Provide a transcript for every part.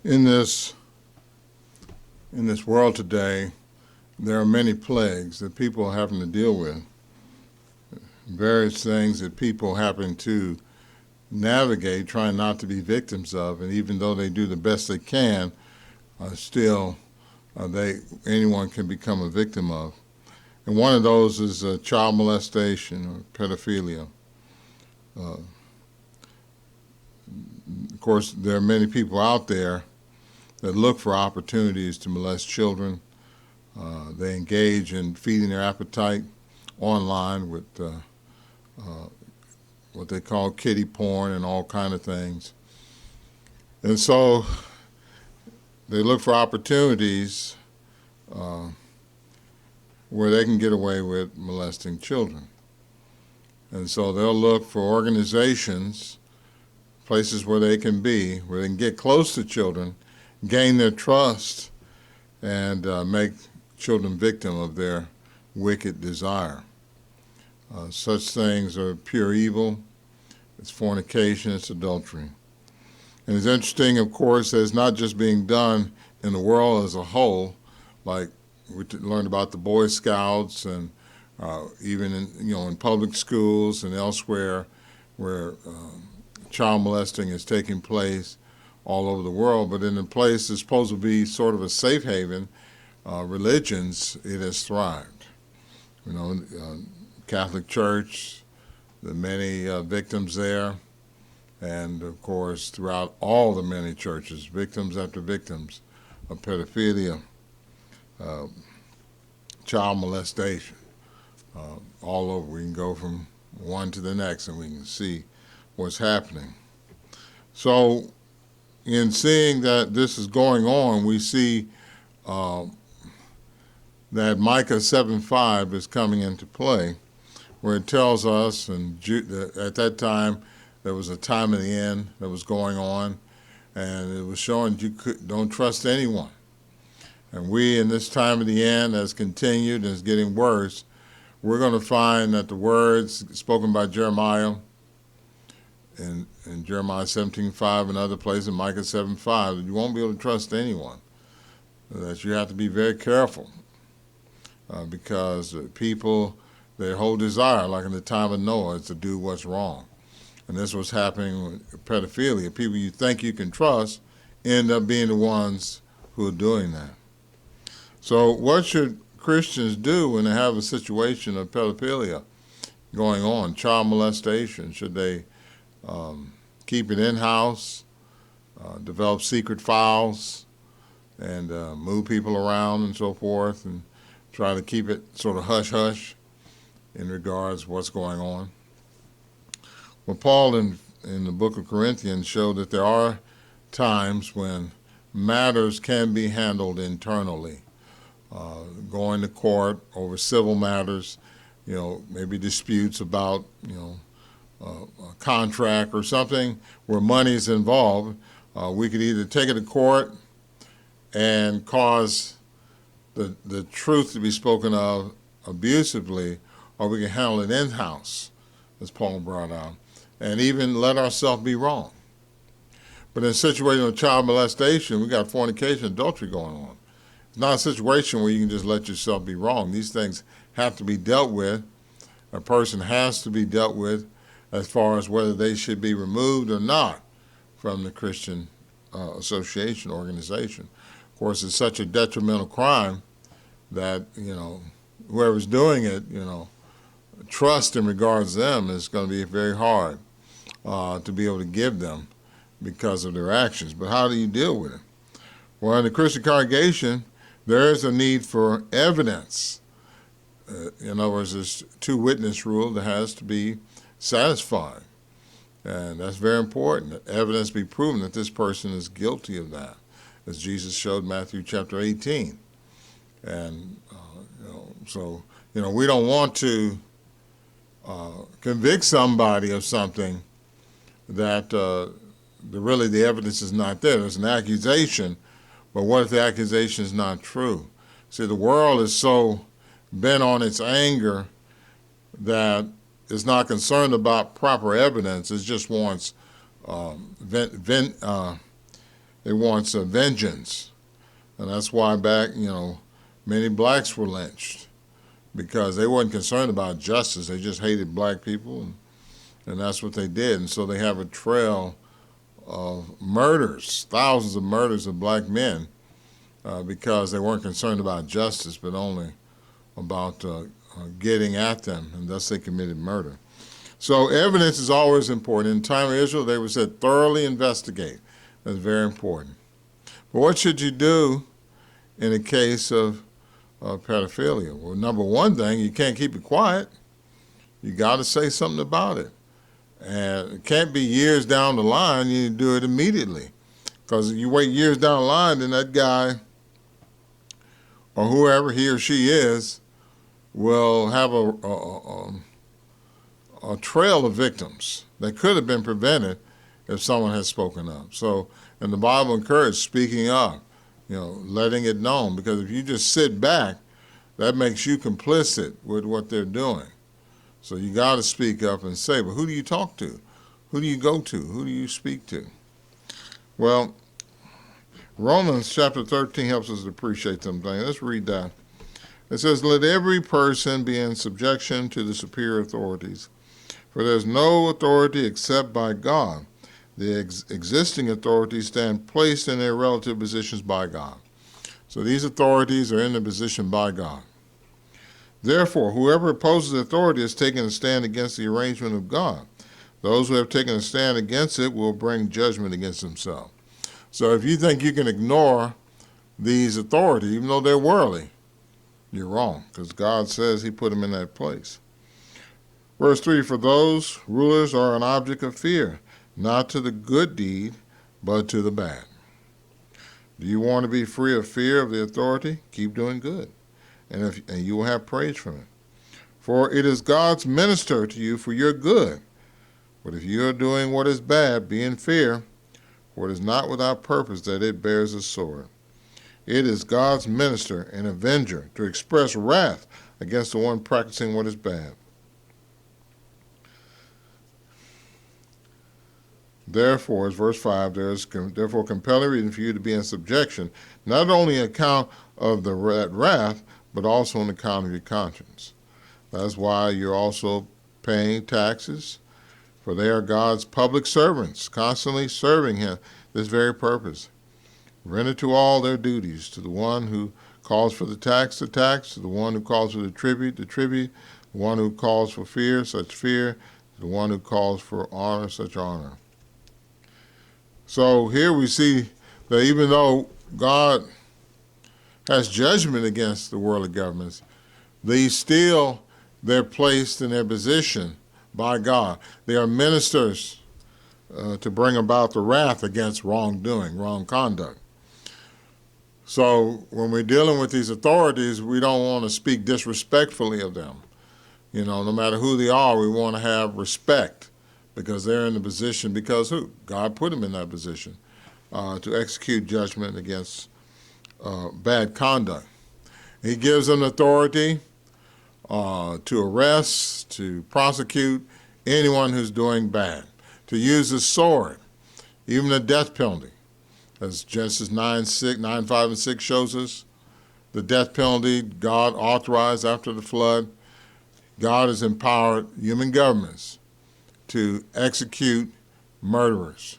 In this world today, there are many plagues that people are having to deal with, various things that people happen to navigate, trying not to be victims of, and even though they do the best they can, still anyone can become a victim of. And one of those is child molestation or pedophilia. Of course, there are many people out there that look for opportunities to molest children. They engage in feeding their appetite online with what they call kiddie porn and all kind of things. And so they look for opportunities where they can get away with molesting children. And so they'll look for organizations, places where they can get close to children, gain their trust, and make children victim of their wicked desire. Such things are pure evil. It's fornication, it's adultery. And it's interesting, of course, that it's not just being done in the world as a whole, like we learned about the Boy Scouts and even in public schools and elsewhere where child molesting is taking place all over the world. But in a place that's supposed to be sort of a safe haven, religions, it has thrived. Catholic Church, the many victims there, and of course throughout all the many churches, victims after victims of pedophilia, child molestation, all over. We can go from one to the next and we can see what's happening. So in seeing that this is going on, we see that Micah 7:5 is coming into play, where it tells us, and at that time there was a time of the end that was going on, and it was showing don't trust anyone. And we, in this time of the end, has continued and is getting worse. We're going to find that the words spoken by Jeremiah in Jeremiah 17:5 and other places, Micah 7:5, that you won't be able to trust anyone, that you have to be very careful because people, their whole desire, like in the time of Noah, is to do what's wrong. And this was happening with pedophilia. People you think you can trust end up being the ones who are doing that. So what should Christians do when they have a situation of pedophilia going on, child molestation? Should they keep it in-house, develop secret files, and move people around and so forth, and try to keep it sort of hush-hush in regards to what's going on? Well, Paul in the book of Corinthians showed that there are times when matters can be handled internally. Going to court over civil matters, maybe disputes about, a contract or something where money is involved. We could either take it to court and cause the truth to be spoken of abusively, or we can handle it in-house, as Paul brought out, and even let ourselves be wrong. But in a situation of child molestation, we got fornication, adultery going on. It's not a situation where you can just let yourself be wrong. These things have to be dealt with. A person has to be dealt with as far as whether they should be removed or not from the Christian association, organization. Of course, it's such a detrimental crime that, whoever's doing it, trust in regards to them is going to be very hard to be able to give them because of their actions. But how do you deal with it? Well, in the Christian congregation, there is a need for evidence. In other words, there's two-witness rule that has to be satisfied. And that's very important, that evidence be proven that this person is guilty of that, as Jesus showed Matthew chapter 18. And so we don't want to convict somebody of something that really the evidence is not there. There's an accusation, but what if the accusation is not true? See, the world is so bent on its anger that it's not concerned it just wants it They want some vengeance. And that's why back, many blacks were lynched, because they weren't concerned about justice. They just hated black people, and that's what they did. And so they have a trail of murders, thousands of murders of black men, because they weren't concerned about justice, but only about getting at them, and thus they committed murder. So evidence is always important. In the time of Israel, they would say thoroughly investigate. That's very important. But what should you do in a case of pedophilia? Well, number one thing, you can't keep it quiet. You got to say something about it. And it can't be years down the line. You do it immediately. Because if you wait years down the line, then that guy or whoever he or she is will have a trail of victims that could have been prevented if someone had spoken up. So, and the Bible encourages speaking up, letting it known, because if you just sit back, that makes you complicit with what they're doing. So you got to speak up and say, but who do you talk to? Who do you go to? Who do you speak to? Well, Romans chapter 13 helps us to appreciate something. Let's read that. It says, let every person be in subjection to the superior authorities, for there is no authority except by God. The existing authorities stand placed in their relative positions by God. So these authorities are in the position by God. Therefore, whoever opposes authority has taken a stand against the arrangement of God. Those who have taken a stand against it will bring judgment against themselves. So if you think you can ignore these authorities, even though they're worldly, you're wrong, because God says he put them in that place. Verse 3, for those rulers are an object of fear, not to the good deed, but to the bad. Do you want to be free of fear of the authority? Keep doing good, and you will have praise from it. For it is God's minister to you for your good. But if you are doing what is bad, be in fear, for it is not without purpose that it bears a sword. It is God's minister and avenger to express wrath against the one practicing what is bad. Therefore, as verse 5, there is therefore compelling reason for you to be in subjection, not only on account of the wrath, but also on account of your conscience. That's why you're also paying taxes, for they are God's public servants, constantly serving him this very purpose. Render to all their duties, to the one who calls for the tax, to the one who calls for the tribute, the one who calls for fear, such fear, to the one who calls for honor, such honor. So here we see that even though God has judgment against the worldly governments, they're placed in their position by God. They are ministers to bring about the wrath against wrongdoing, wrong conduct. So when we're dealing with these authorities, we don't want to speak disrespectfully of them. No matter who they are, we want to have respect, because they're in the position, because who? God put them in that position to execute judgment against bad conduct. He gives them authority to arrest, to prosecute anyone who's doing bad, to use the sword, even the death penalty. As Genesis 9, 5, and 6 shows us, the death penalty God authorized after the flood. God has empowered human governments to execute murderers.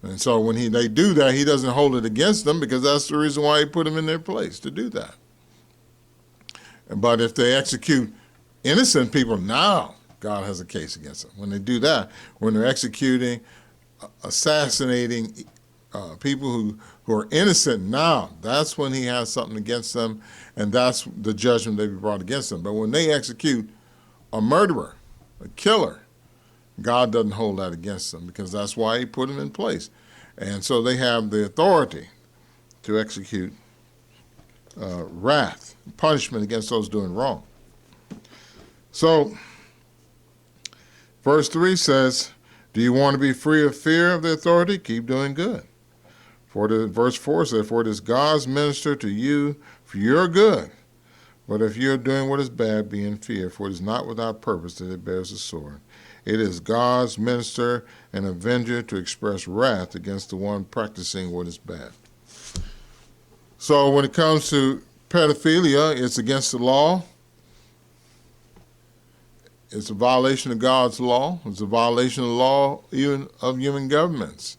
And so when they do that, he doesn't hold it against them, because that's the reason why he put them in their place, to do that. But if they execute innocent people, now God has a case against them. When they do that, when they're executing, assassinating people who are innocent, now that's when he has something against them, and that's the judgment that be brought against them. But when they execute a murderer, a killer, God doesn't hold that against them, because that's why he put them in place. And so they have the authority to execute wrath, punishment against those doing wrong. So verse 3 says, do you want to be free of fear of the authority? Keep doing good. Verse 4 says, for it is God's minister to you for your good. But if you're doing what is bad, be in fear, for it is not without purpose that it bears a sword. It is God's minister and avenger to express wrath against the one practicing what is bad. So when it comes to pedophilia, it's against the law. It's a violation of God's law. It's a violation of the law even of human governments.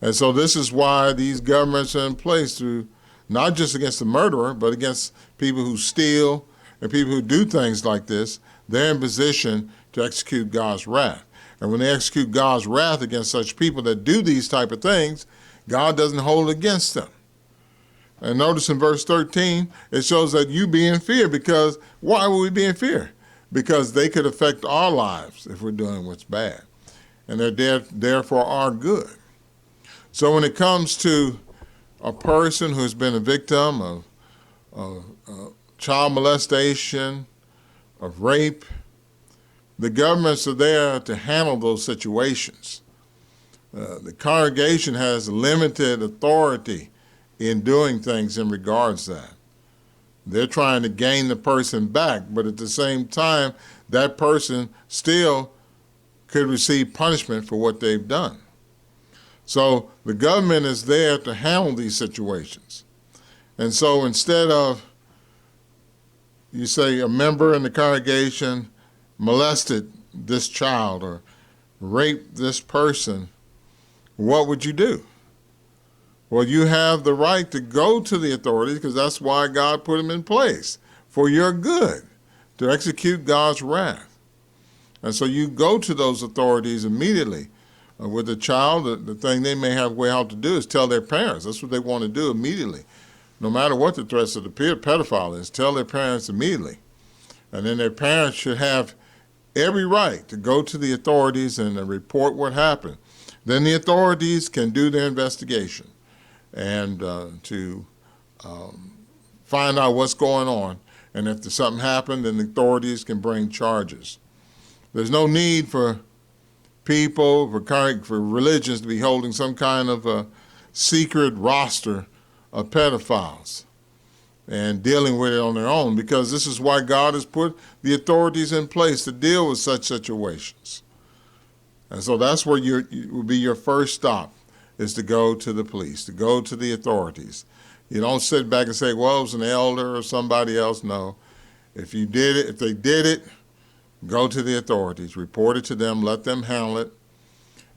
And so this is why these governments are in place to not just against the murderer, but against people who steal and people who do things like this. They're in position to execute God's wrath. And when they execute God's wrath against such people that do these type of things, God doesn't hold it against them. And notice in verse 13, it shows that you be in fear, because why would we be in fear? Because they could affect our lives if we're doing what's bad. And they're there for our good. So when it comes to a person who's been a victim of child molestation, of rape, the governments are there to handle those situations. The congregation has limited authority in doing things in regards to that. They're trying to gain the person back, but at the same time, that person still could receive punishment for what they've done. So the government is there to handle these situations. And so instead of, you say, a member in the congregation molested this child or raped this person, what would you do? Well, you have the right to go to the authorities, because that's why God put them in place, for your good, to execute God's wrath. And so you go to those authorities immediately. With the child, the thing they may have way out to do is tell their parents. That's what they want to do immediately. No matter what the threats of the pedophile is, tell their parents immediately. And then their parents should have every right to go to the authorities and report what happened. Then the authorities can do their investigation and to find out what's going on. And if there's something happened, then the authorities can bring charges. There's no need for people, for religions to be holding some kind of a secret roster of pedophiles and dealing with it on their own, because this is why God has put the authorities in place to deal with such situations. And so that's where you will be your first stop, is to go to the police, to go to the authorities. You don't sit back and say, well, it was an elder or somebody else. No. If they did it, go to the authorities, report it to them, let them handle it,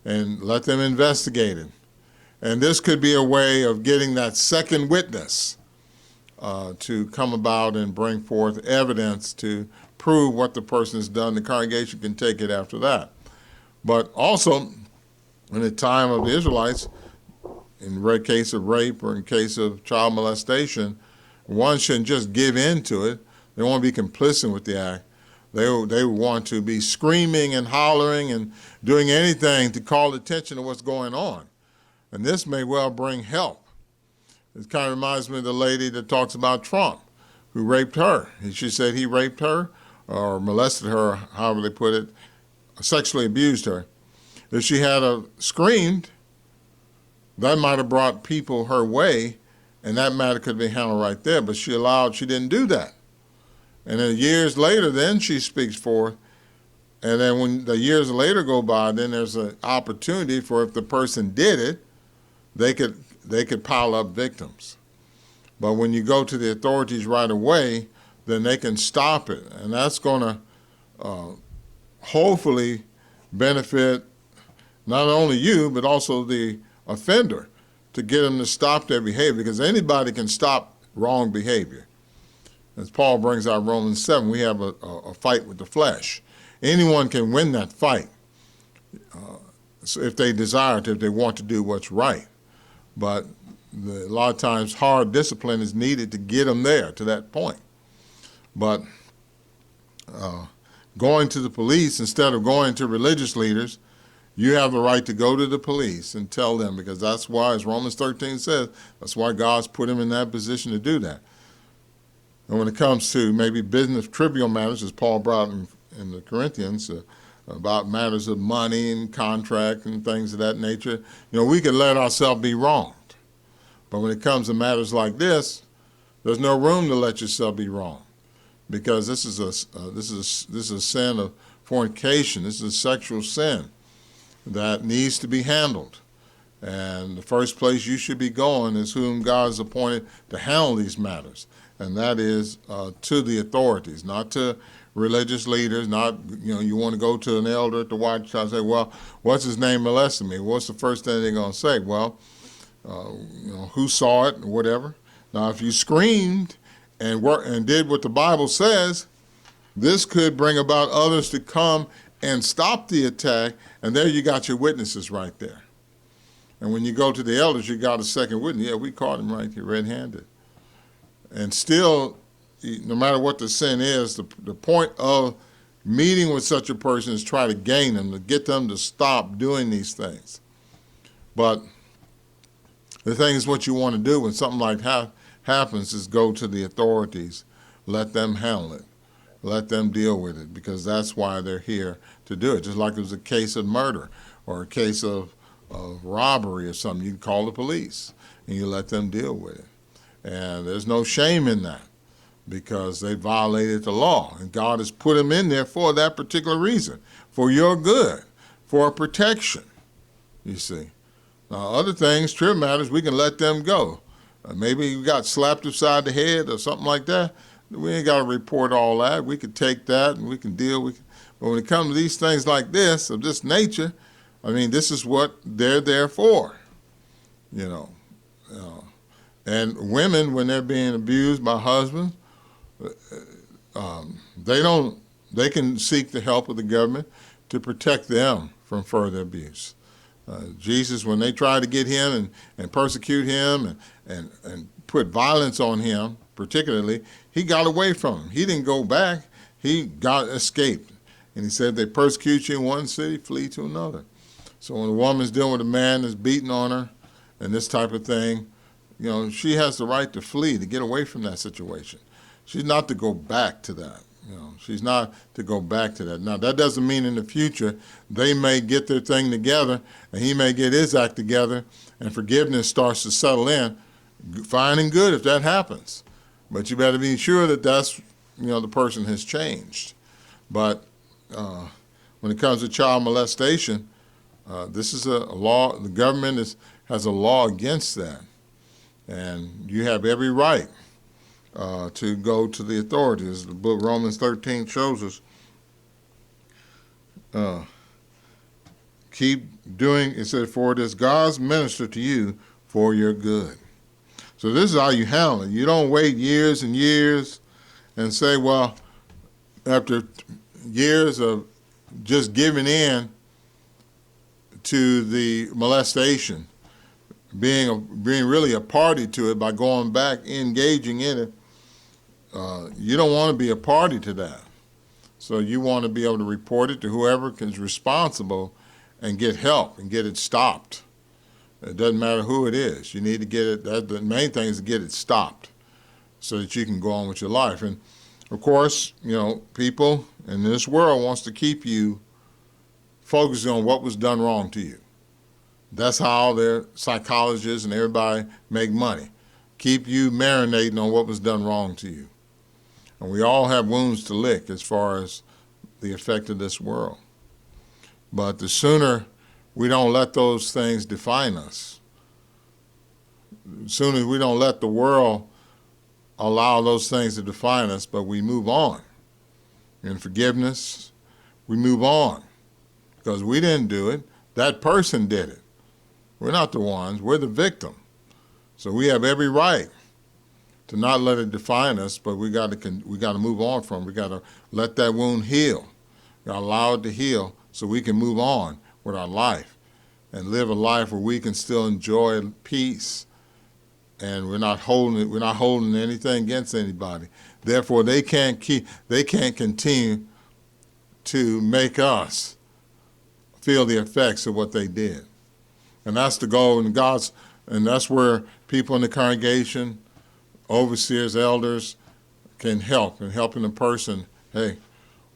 and let them investigate it. And this could be a way of getting that second witness to come about and bring forth evidence to prove what the person has done. The congregation can take it after that. But also, in the time of the Israelites, in the case of rape or in case of child molestation, one shouldn't just give in to it. They won't be complicit with the act. They want to be screaming and hollering and doing anything to call attention to what's going on. And this may well bring help. It kind of reminds me of the lady that talks about Trump, who raped her. She said he raped her or molested her, however they put it, sexually abused her. If she had screamed, that might have brought people her way, and that matter could be handled right there. But she didn't do that. And then years later, then she speaks forth. And then when the years later go by, then there's an opportunity for, if the person did it, they could pile up victims. But when you go to the authorities right away, then they can stop it. And that's going to hopefully benefit not only you, but also the offender, to get them to stop their behavior, because anybody can stop wrong behavior. As Paul brings out Romans 7, we have a fight with the flesh. Anyone can win that fight so if they desire to, if they want to do what's right. But a lot of times hard discipline is needed to get them there, to that point. But going to the police instead of going to religious leaders, you have the right to go to the police and tell them, because that's why, as Romans 13 says, that's why God's put him in that position to do that. And when it comes to maybe business trivial matters, as Paul brought in the Corinthians, about matters of money and contract and things of that nature, we can let ourselves be wronged. But when it comes to matters like this, there's no room to let yourself be wronged, because this is a sin of fornication. This is a sexual sin that needs to be handled. And the first place you should be going is whom God has appointed to handle these matters. And that is to the authorities, not to religious leaders, not, you want to go to an elder at the White House and say, well, what's his name molested me? What's the first thing they're going to say? Well, who saw it or whatever. Now, if you screamed and did what the Bible says, this could bring about others to come and stop the attack, and there you got your witnesses right there. And when you go to the elders, you got a second witness. Yeah, we caught him right here, red-handed. And still, no matter what the sin is, the point of meeting with such a person is try to gain them, to get them to stop doing these things. But the thing is, what you want to do when something like happens is go to the authorities, let them handle it, let them deal with it, because that's why they're here to do it. Just like it was a case of murder or a case of robbery or something, you call the police and you let them deal with it. And there's no shame in that because they violated the law. And God has put them in there for that particular reason, for your good, for protection, you see. Now, other things, trivial matters, we can let them go. Maybe you got slapped upside the head or something like that. We ain't got to report all that. We could take that and we can deal with it. But when it comes to these things like this, of this nature, I mean, this is what they're there for, And women, when they're being abused by husbands, they can seek the help of the government to protect them from further abuse. Jesus, when they tried to get him and persecute him and put violence on him, particularly, he got away from them. He didn't go back. He escaped. And he said, they persecute you in one city, flee to another. So when a woman's dealing with a man that's beating on her and this type of thing, she has the right to flee, to get away from that situation. She's not to go back to that. She's not to go back to that. Now, that doesn't mean in the future they may get their thing together and he may get his act together and forgiveness starts to settle in. Fine and good if that happens. But you better be sure that that's, the person has changed. But when it comes to child molestation, this is a law. The government has a law against that. And you have every right to go to the authorities. The book Romans 13 shows us. Keep doing, it says, for it is God's minister to you for your good. So this is how you handle it. You don't wait years and years and say, well, after years of just giving in to the molestation, being really a party to it by going back, engaging in it, you don't want to be a party to that. So you want to be able to report it to whoever is responsible and get help and get it stopped. It doesn't matter who it is. You need to get it, the main thing is to get it stopped so that you can go on with your life. And of course, people in this world wants to keep you focusing on what was done wrong to you. That's how their psychologists and everybody make money. Keep you marinating on what was done wrong to you. And we all have wounds to lick as far as the effect of this world. But the sooner we don't let those things define us, the sooner we don't let the world allow those things to define us, but we move on. In forgiveness, we move on. Because we didn't do it, that person did it. We're not the ones, we're the victim. So we have every right to not let it define us, but we got to move on from it. We got to let that wound heal. We got to allow it to heal so we can move on with our life and live a life where we can still enjoy peace. And we're not holding anything against anybody. Therefore, they can't continue to make us feel the effects of what they did. And that's the goal, and that's where people in the congregation, overseers, elders, can help. And helping the person, hey,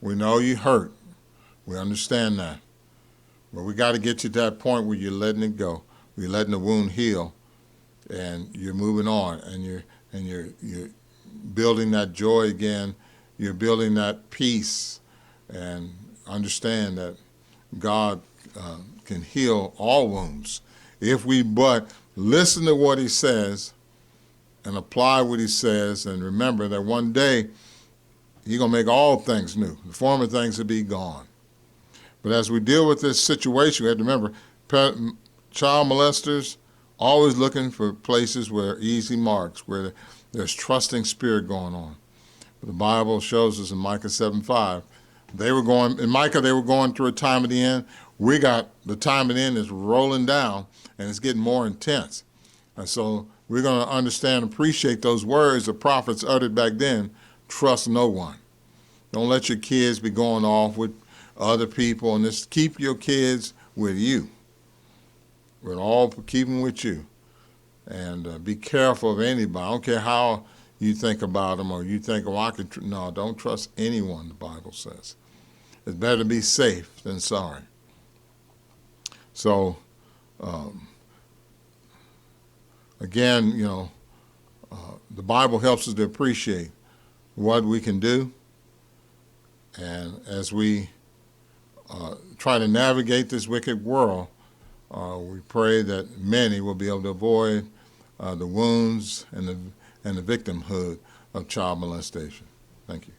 we know you hurt. We understand that. But we got to get you to that point where you're letting it go. You're letting the wound heal, and you're moving on, and you're building that joy again. You're building that peace, and understand that God can heal all wounds if we but listen to what he says and apply what he says, and remember that one day he's going to make all things new. The former things will be gone. But as we deal with this situation, we have to remember child molesters always looking for places where easy marks, where there's trusting spirit going on. But the Bible shows us in Micah 7:5, they were going through a time of the end. We got the time of the end is rolling down, and it's getting more intense. And so we're going to understand and appreciate those words the prophets uttered back then. Trust no one. Don't let your kids be going off with other people, and just keep your kids with you. We're all keep them with you. And be careful of anybody. I don't care how you think about them, or you think, oh, no, don't trust anyone, the Bible says. It's better to be safe than sorry. So, again, the Bible helps us to appreciate what we can do. And as we try to navigate this wicked world, we pray that many will be able to avoid the wounds and the victimhood of child molestation. Thank you.